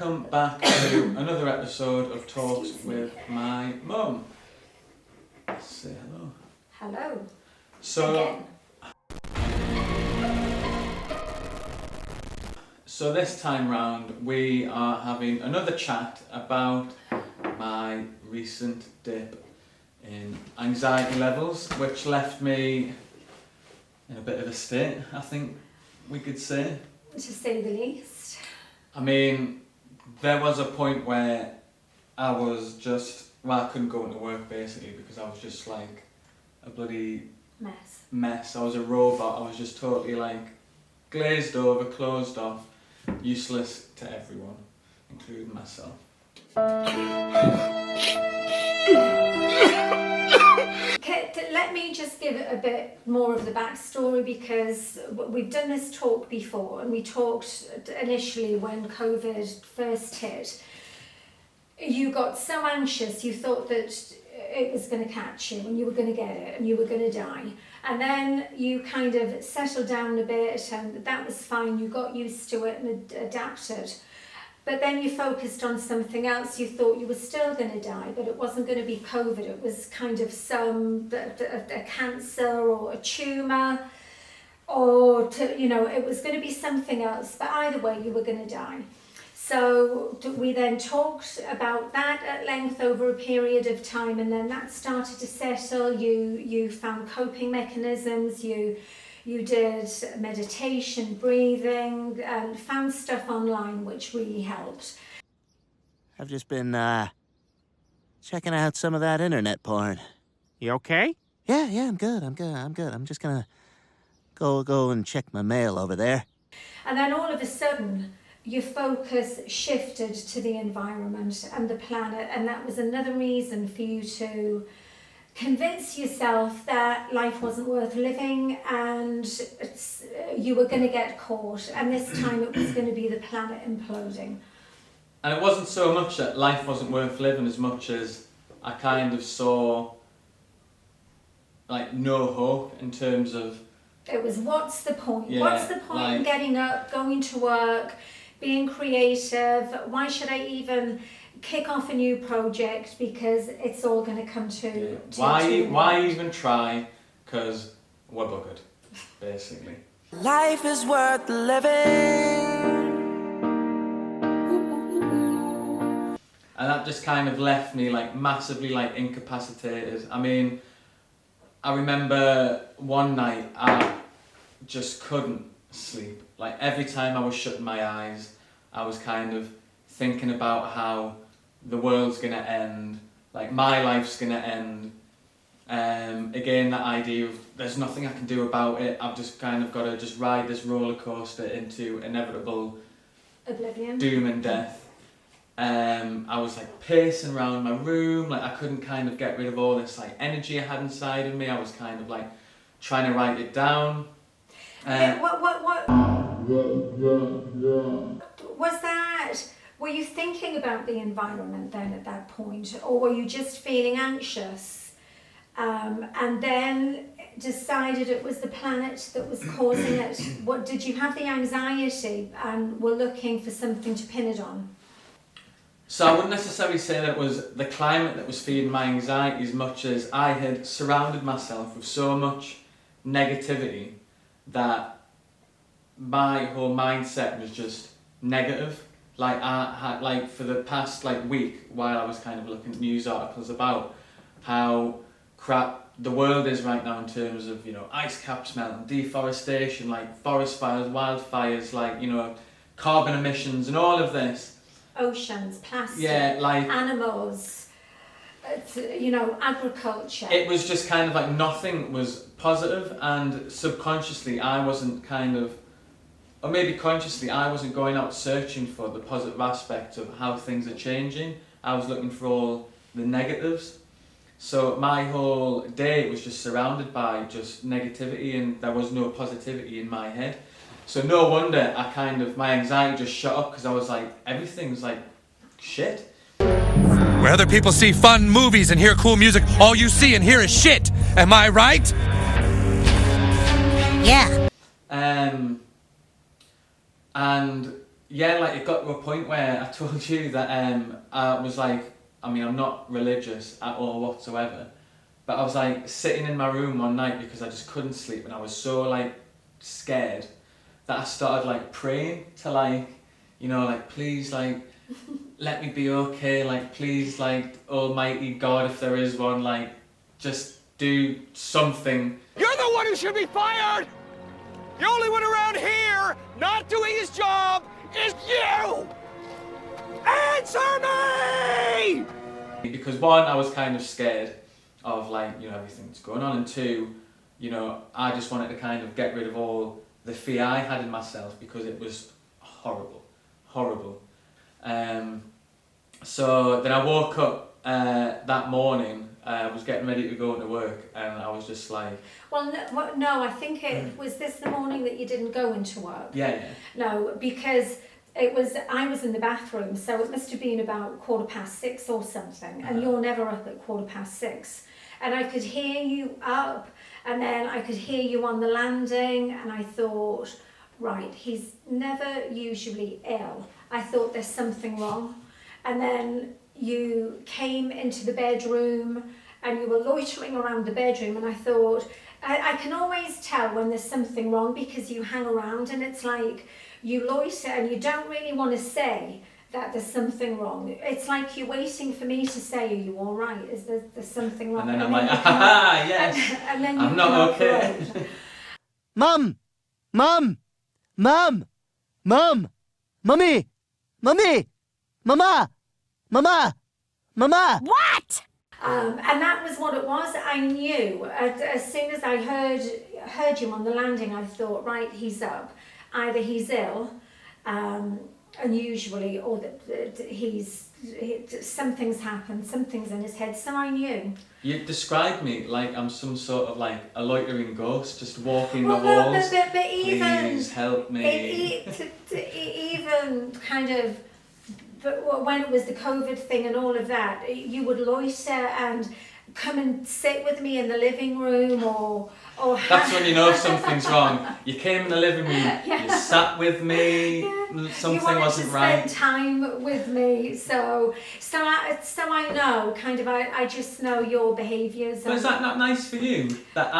welcome back to another episode of Talks with my mum. Say hello. Hello. So, Again. so this time round we are having another chat about my recent dip in anxiety levels, which left me in a bit of a state, I think we could say. To say the least. I mean, there was a point where I was just, I couldn't go into work basically because I was just like a bloody mess. I was a robot. I was just totally like glazed over, closed off, useless to everyone, including myself. Let me just give it a bit more of the backstory, because we've done this talk before, and we talked initially when COVID first hit. You got so anxious, you thought that it was going to catch you and you were going to get it and you were going to die. And then you kind of settled down a bit and that was fine. You got used to it and adapted. But then you focused on something else. You thought you were still going to die, but it wasn't going to be COVID. It was kind of a cancer or a tumour, or it was going to be something else. But either way, you were going to die. So we then talked about that at length over a period of time, and then that started to settle. You found coping mechanisms. You did meditation, breathing, and found stuff online which really helped. I've just been, checking out some of that internet porn. You okay? Yeah, I'm good. I'm just gonna go and check my mail over there. And then all of a sudden, your focus shifted to the environment and the planet, and that was another reason for you to convince yourself that life wasn't worth living and you were going to get caught, and this time it was going to be the planet imploding. And it wasn't so much that life wasn't worth living as much as I kind of saw like no hope in terms of... It was, what's the point? Yeah, what's the point in getting up, going to work, being creative? Why should I even kick off a new project, because it's all going to come to why even try, because we're buggered, basically. Life is worth living. And that just kind of left me like massively like incapacitated. I mean, I remember one night I just couldn't sleep. Like every time I was shutting my eyes, I was kind of thinking about how the world's gonna end, like my life's gonna end. Again, that idea of there's nothing I can do about it. I've just kind of got to just ride this roller coaster into inevitable oblivion, doom and death. I was like pacing around my room, like I couldn't kind of get rid of all this like energy I had inside of me. I was kind of like trying to write it down. What was that? Were you thinking about the environment then at that point, or were you just feeling anxious and then decided it was the planet that was causing it? What did you have the anxiety and were looking for something to pin it on? So I wouldn't necessarily say that it was the climate that was feeding my anxiety as much as I had surrounded myself with so much negativity that my whole mindset was just negative. Like I had, like for the past like week, while I was kind of looking at news articles about how crap the world is right now in terms of, ice caps melting, deforestation, like forest fires, wildfires, like, carbon emissions and all of this. Oceans, plastic, like animals, agriculture. It was just kind of like nothing was positive, and subconsciously I wasn't kind of, or maybe consciously, I wasn't going out searching for the positive aspects of how things are changing. I was looking for all the negatives. So my whole day was just surrounded by just negativity, and there was no positivity in my head. So no wonder my anxiety just shut up, because I was like, everything's like shit. Where other people see fun movies and hear cool music, all you see and hear is shit. Am I right? Yeah. And yeah, like it got to a point where I told you that I was like, I mean, I'm not religious at all whatsoever, but I was like sitting in my room one night because I just couldn't sleep and I was so like scared that I started like praying to like, you know, like please like let me be okay, like please like Almighty God, if there is one, like just do something. You're the one who should be fired! The only one around here not doing his job is you! Answer me! Because one, I was kind of scared of like, you know, everything that's going on, and two, you know, I just wanted to kind of get rid of all the fear I had in myself because it was horrible, horrible. So then I woke up that morning, I was getting ready to go into work, and I was just like... Well, no, I think it was this the morning that you didn't go into work. Yeah. No, because I was in the bathroom, so it must have been about 6:15 or something, and you're never up at 6:15. And I could hear you up, and then I could hear you on the landing, and I thought, right, he's never usually ill. I thought there's something wrong. And then you came into the bedroom and you were loitering around the bedroom, and I thought, I can always tell when there's something wrong because you hang around and it's like you loiter and you don't really want to say that there's something wrong. It's like you're waiting for me to say, are you all right? Is there's something wrong? And then I'm like, ah, yes, and then I'm not okay. Mum! Mum! Mum! Mum! Mummy! Mummy! Mama! Mama! Mama! What? And that was what it was. I knew as soon as I heard you on the landing, I thought, right, he's up. Either he's ill, unusually, or that something's happened, something's in his head. So I knew. You described me like I'm some sort of like a loitering ghost, just walking Well, the halls. but even, please help me. Even kind of. But when it was the COVID thing and all of that, you would loiter and come and sit with me in the living room or That's when you know something's wrong. You came in the living room, you sat with me, something wasn't right. You wanted to spend time with me, so I know, kind of, I just know your behaviours. But is that not nice for you? That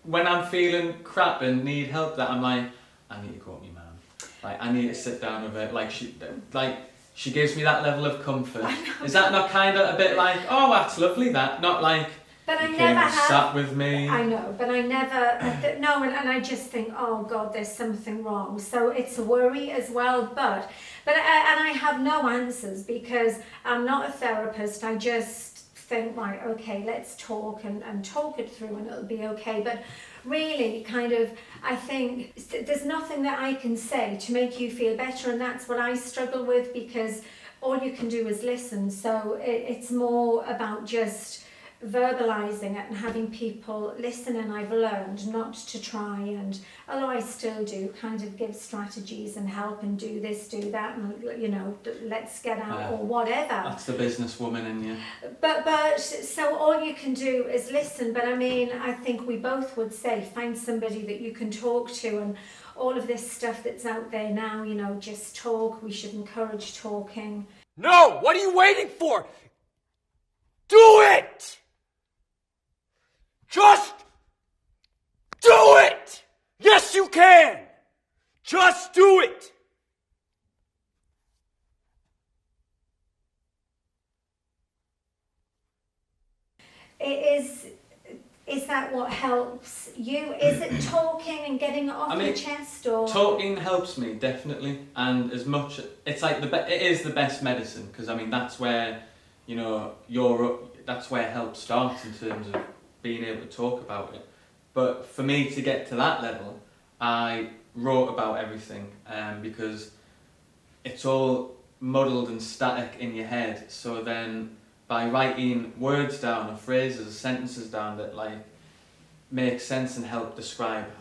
when I'm feeling crap and need help, that I'm like, I need to go to me, man. Like, I need to sit down with her. She gives me that level of comfort. Is that not kind of a bit like, oh, that's lovely, that? Not like, but you came and sat with me. I know, but I never, no, and I just think, oh God, there's something wrong. So it's a worry as well, and I have no answers because I'm not a therapist. I just think, right, okay, let's talk and talk it through and it'll be okay. But really, kind of, I think there's nothing that I can say to make you feel better, and that's what I struggle with because all you can do is listen. So it's more about just verbalizing it and having people listen, and I've learned not to try, and although I still do kind of give strategies and help and do this, do that, and you know, let's get out or whatever. That's the businesswoman in you. But so all you can do is listen. But I mean, I think we both would say find somebody that you can talk to, and all of this stuff that's out there now, you know, just talk. We should encourage talking. No! What are you waiting for? Do it! Just do it! Yes, you can! Just do it! Is that what helps you? Is it talking and getting it off your chest, or talking helps me definitely, and as much it's like it is the best medicine, because I mean that's where, you know, that's where help starts in terms of being able to talk about it. But for me to get to that level, I wrote about everything, because it's all muddled and static in your head. So then by writing words down or phrases or sentences down that like make sense and help describe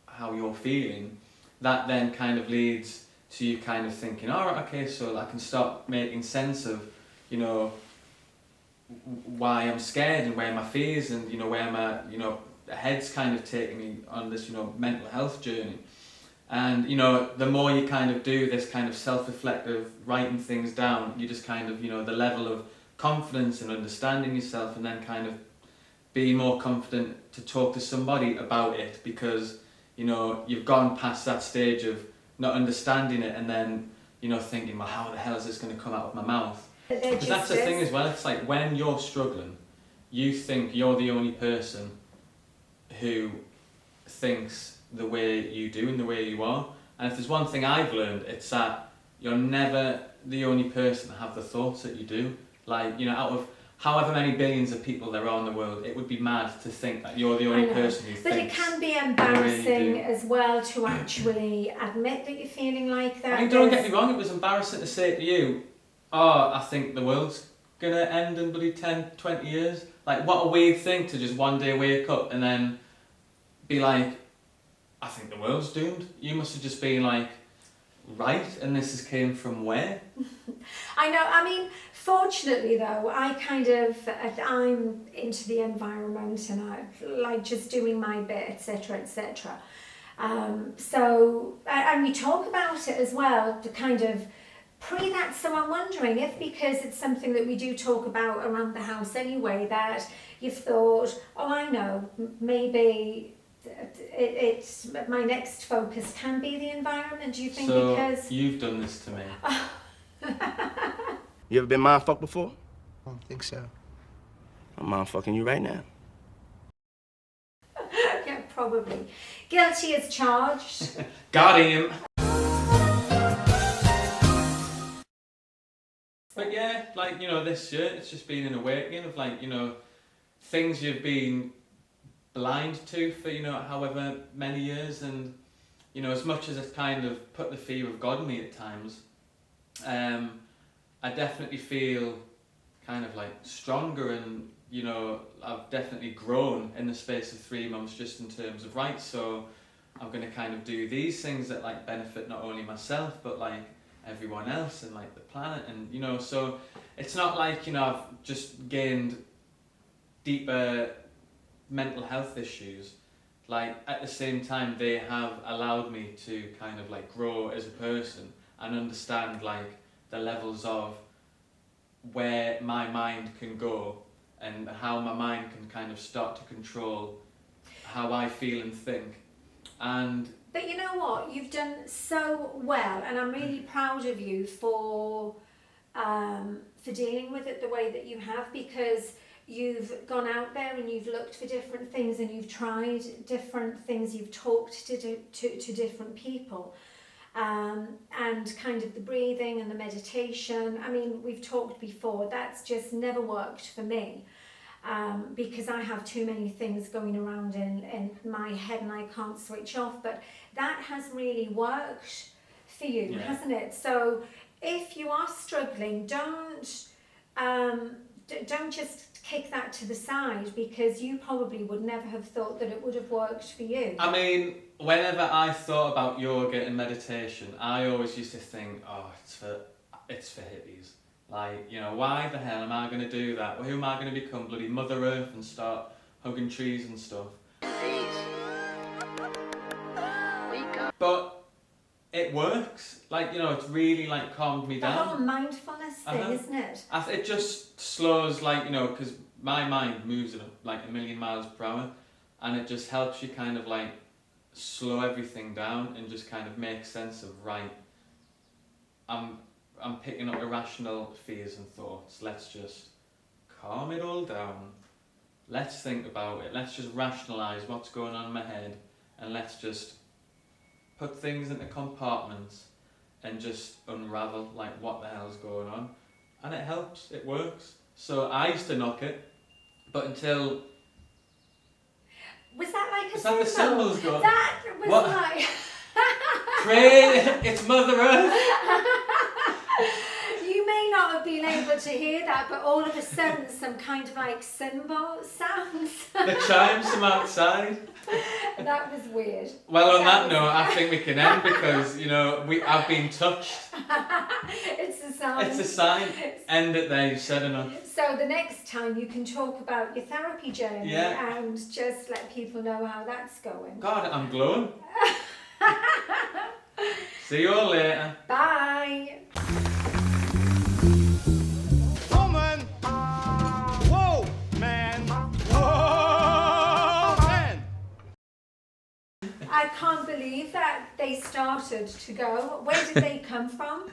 how you're feeling, that then kind of leads to you kind of thinking, all right, okay, so I can start making sense of, you know, why I'm scared and where my fears and, you know, where my, you know, the head's kind of taking me on this, you know, mental health journey. And, you know, the more you kind of do this kind of self-reflective, writing things down, you just kind of, you know, the level of confidence and understanding yourself, and then kind of be more confident to talk to somebody about it, because, you know, you've gone past that stage of not understanding it and then, you know, thinking, well, how the hell is this going to come out of my mouth? Because that's the thing as well, it's like when you're struggling, you think you're the only person who thinks the way you do and the way you are. And if there's one thing I've learned, it's that you're never the only person to have the thoughts that you do. Like, you know, out of however many billions of people there are in the world, it would be mad to think that you're the only person who but thinks. it can be embarrassing as well to actually admit that you're feeling like that. I mean, don't get me wrong, it was embarrassing to say to you, oh, I think the world's gonna end in bloody 10, 20 years. Like, what a weird thing to just one day wake up and then be like, I think the world's doomed. You must have just been like, right, and this came from where? I know, I mean, fortunately though, I'm into the environment and I like just doing my bit, etc., etc. And we talk about it as well, to kind of pre that, so I'm wondering if, because it's something that we do talk about around the house anyway, that you've thought, oh, I know, maybe it's my next focus can be the environment. Do you think? So because you've done this to me. You ever been mind fucked before? I don't think so. I'm mind fucking you right now. yeah, probably guilty as charged. Got him. But yeah, like, you know, this year it's just been an awakening of, like, you know, things you've been blind to for, you know, however many years. And, you know, as much as it's kind of put the fear of God in me at times, I definitely feel kind of like stronger, and, you know, I've definitely grown in the space of 3 months just in terms of, right, so I'm going to kind of do these things that like benefit not only myself but like everyone else and like the planet. And, you know, so it's not like, you know, I've just gained deeper mental health issues. Like, at the same time, they have allowed me to kind of like grow as a person and understand like the levels of where my mind can go and how my mind can kind of start to control how I feel and think. And But you know what? You've done so well, and I'm really proud of you for dealing with it the way that you have, because you've gone out there and you've looked for different things and you've tried different things. You've talked to different people, and kind of the breathing and the meditation. I mean, we've talked before. That's just never worked for me. Because I have too many things going around in my head and I can't switch off. But that has really worked for you, yeah. hasn't it? So if you are struggling, don't just kick that to the side, because you probably would never have thought that it would have worked for you. I mean, whenever I thought about yoga and meditation, I always used to think, oh, it's for hippies. Like, you know, why the hell am I going to do that? Who am I going to become, bloody Mother Earth, and start hugging trees and stuff? But it works. Like, you know, it's really like calmed me The down. whole mindfulness thing, isn't it? It just slows, like, you know, because my mind moves at like 1,000,000 miles per hour, and it just helps you kind of like slow everything down and just kind of make sense of, right, I'm picking up irrational fears and thoughts. Let's just calm it all down. Let's think about it. Let's just rationalise what's going on in my head, and let's just put things into compartments and just unravel like what the hell's going on. And it helps. It works. So I used to knock it, but until... Was that like a Is that the symbol? symbols going? That was What? like... Pray, it's Mother Earth. You may not have been able to hear that, but all of a sudden some kind of like cymbal sounds. The chimes from outside. That was weird. Well, on that note, I think we can end, because, you know, I've been touched. It's a sign. It's a sign. End it there, you said enough. So the next time you can talk about your therapy journey, Yeah. and just let people know how that's going. God, I'm glowing. See you all later. Bye. Woman! Whoa, man! Whoa, man! I can't believe that they started to go. Where did they come from?